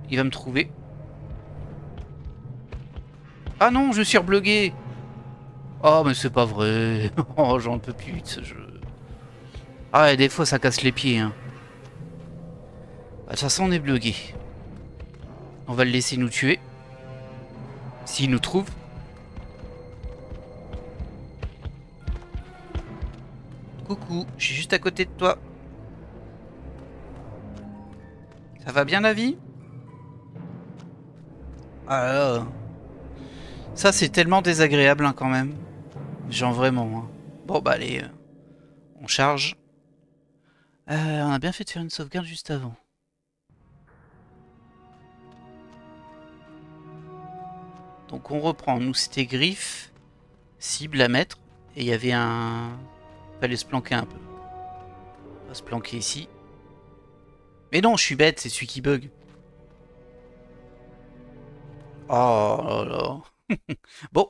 il va me trouver. Ah non, je suis reblogué. Oh, mais c'est pas vrai. Oh, j'en peux plus de ce jeu. Ah, et des fois, ça casse les pieds. Hein. De toute façon, on est bloqué. On va le laisser nous tuer. S'il nous trouve. Coucou, je suis juste à côté de toi. Ça va bien la vie? Ah, ça c'est tellement désagréable hein, quand même. Genre vraiment. Hein. Bon bah allez, on charge. On a bien fait de faire une sauvegarde juste avant. Donc on reprend. Nous c'était griffe, cible à mettre. Et il y avait un... Fallait se planquer un peu. On va se planquer ici. Mais non, je suis bête, c'est celui qui bug. Oh là là. Bon,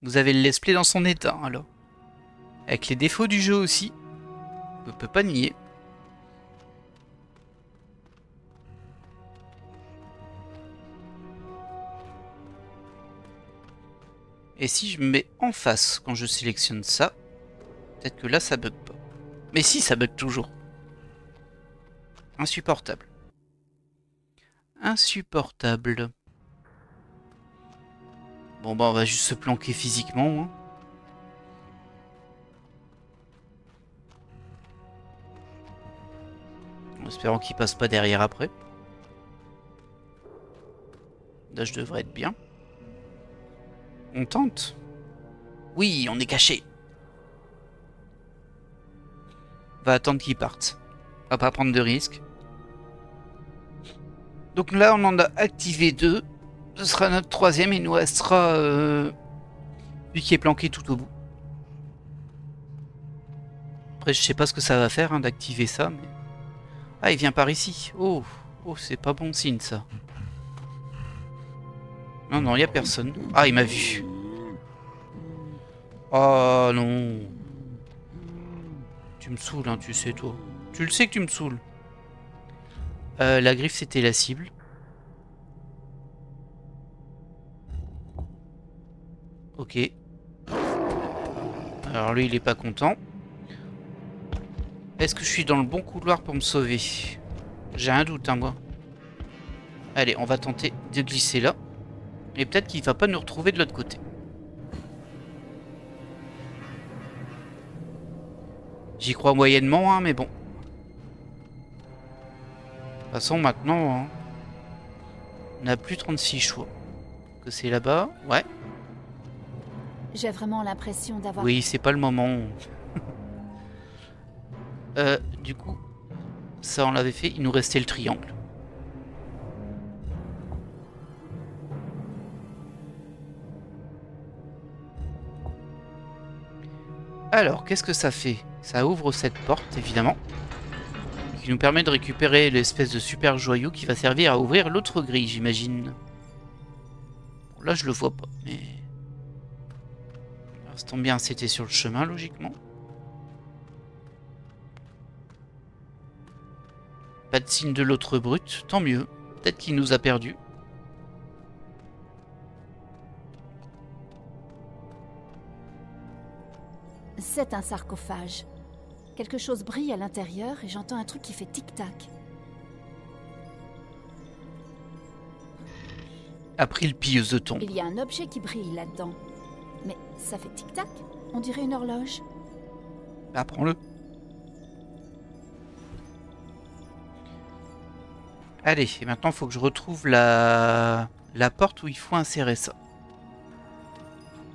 Vous avez le let's play dans son état, alors. Avec les défauts du jeu aussi. On ne peut pas nier. Et si je me mets en face quand je sélectionne ça, peut-être que là ça bug pas. Mais si, ça bug toujours. Insupportable. Insupportable. Bon bah on va juste se planquer physiquement. Hein. En espérant qu'il passe pas derrière après. Là je devrais être bien. On tente. Oui, on est caché. On va attendre qu'il parte. On va pas prendre de risques. Donc là on en a activé 2. Ce sera notre 3e et il nous restera lui qui est planqué tout au bout. Après je sais pas ce que ça va faire hein, d'activer ça. Mais... Ah il vient par ici. Oh, oh c'est pas bon signe ça. Non non il y a personne. Ah il m'a vu. Oh non. Tu me saoules hein, tu sais toi. Tu le sais que tu me saoules. La griffe c'était la cible. Ok. Alors lui il est pas content. Est-ce que je suis dans le bon couloir pour me sauver? J'ai un doute hein moi. Allez on va tenter de glisser là. Et peut-être qu'il va pas nous retrouver de l'autre côté. J'y crois moyennement hein mais bon. De toute façon maintenant hein, on n'a plus 36 choix. Que c'est là-bas? Ouais. J'ai vraiment l'impression d'avoir... Oui, c'est pas le moment. Du coup, ça on l'avait fait, il nous restait le triangle. Alors, qu'est-ce que ça fait? Ça ouvre cette porte, évidemment. Qui nous permet de récupérer l'espèce de super joyau qui va servir à ouvrir l'autre grille, j'imagine. Bon, là, je le vois pas, mais... Ça tombe bien, c'était sur le chemin, logiquement. Pas de signe de l'autre brute, tant mieux. Peut-être qu'il nous a perdus. C'est un sarcophage. Quelque chose brille à l'intérieur et j'entends un truc qui fait tic-tac. April pilleuse de tombe. Il y a un objet qui brille là-dedans. Mais ça fait tic-tac. On dirait une horloge. Bah, prends-le. Allez, et maintenant il faut que je retrouve la porte où il faut insérer ça.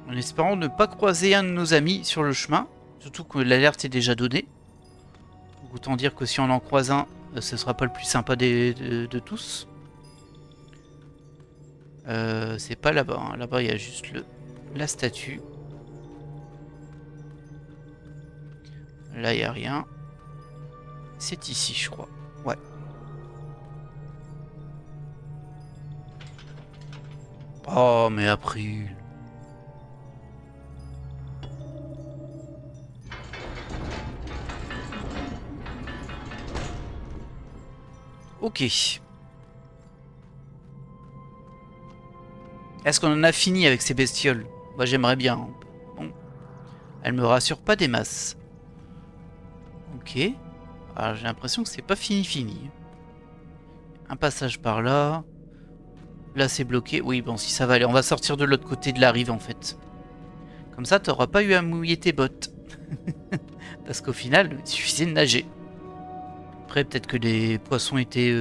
En espérant ne pas croiser un de nos amis sur le chemin. Surtout que l'alerte est déjà donnée. Donc autant dire que si on en croise un, ce sera pas le plus sympa de tous. C'est pas là-bas. Hein. Là-bas il y a juste la statue. Là il n'y a rien. C'est ici je crois. Ouais. Oh mais April. Ok. Est-ce qu'on en a fini avec ces bestioles? Moi j'aimerais bien. Bon. Elle me rassure pas des masses. Ok. Alors j'ai l'impression que c'est pas fini. Un passage par là. Là c'est bloqué. Oui bon si ça va aller. On va sortir de l'autre côté de la rive en fait. Comme ça t'auras pas eu à mouiller tes bottes. Parce qu'au final il suffisait de nager. Après peut-être que les poissons étaient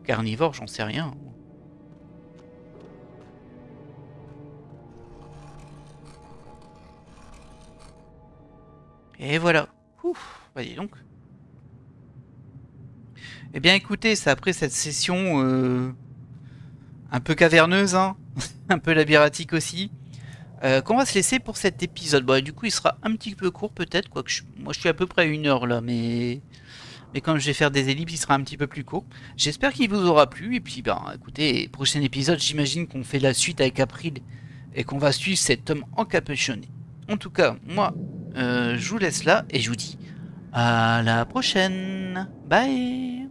carnivores, j'en sais rien. Et voilà. Ouf, bah dis donc. Eh bien écoutez, c'est après cette session un peu caverneuse, hein, un peu labyrinthique aussi, qu'on va se laisser pour cet épisode. Bon, du coup il sera un petit peu court peut-être, quoique moi je suis à peu près à 1 heure là, mais comme je vais faire des ellipses, il sera un petit peu plus court. J'espère qu'il vous aura plu, et puis ben écoutez, prochain épisode, j'imagine qu'on fait la suite avec April et qu'on va suivre cet homme encapuchonné. En tout cas, moi, je vous laisse là et je vous dis à la prochaine. Bye.